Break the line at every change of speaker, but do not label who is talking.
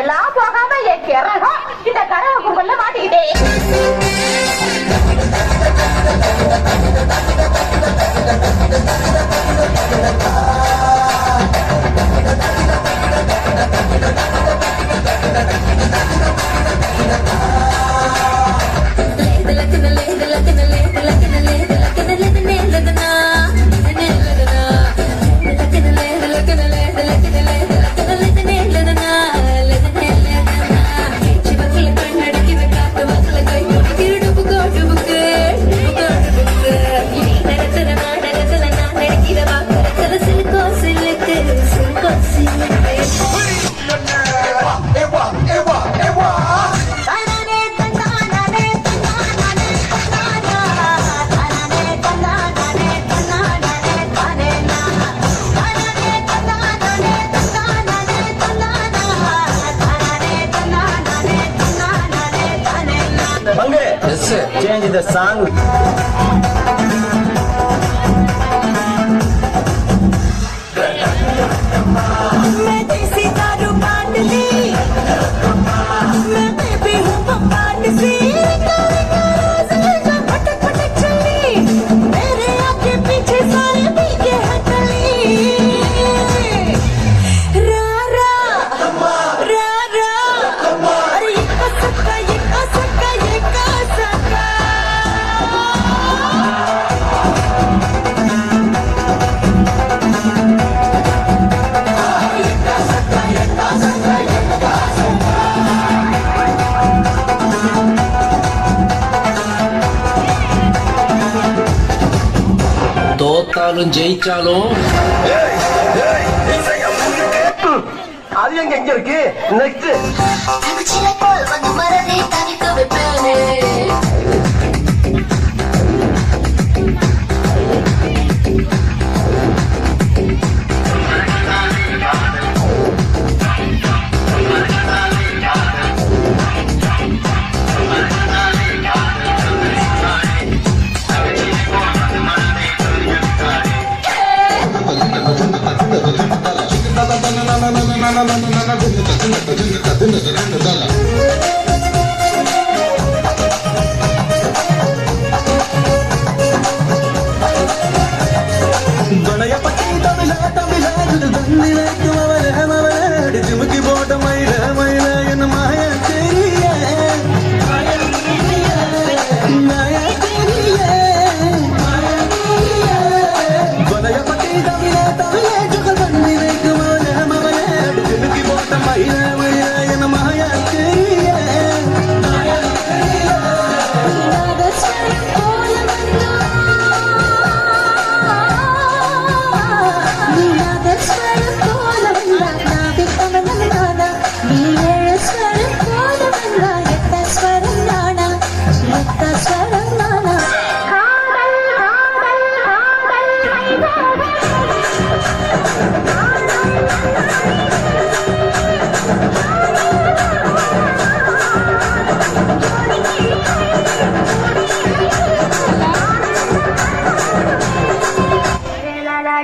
எல்லாம் போகாம என் கிறகம் இந்த கரவை கும்பல்ல மாட்டிக்கிட்டேன்.
Change the song.
मैं देसी दारू बांट ली, मैं बेबी हूँ बम्बाट सी, भटक भटक चली, मेरे आगे पीछे सारे पीके हटली, रा रा रा रा, अरे ये कसका ये कसका ये कसका.
தோத்தாலும் ஜெயிச்சாலும்
அது எங்க இருக்கு நெக்ஸ்ட்
தங்கச்சியை போல் வந்து மறந்தே தனிக்க வைப்பேனே.
गणय पट्टी तमिला तमिला दंदिलेक मवले मवले जिमकी बोट मैले मैले इन माया तेरी है माया तेरी है माया तेरी है गणय पट्टी तमिला तमिला दंदिलेक मवले मवले जिमकी बोट मैले मैले इन माया तेरी है माया तेरी है.
la la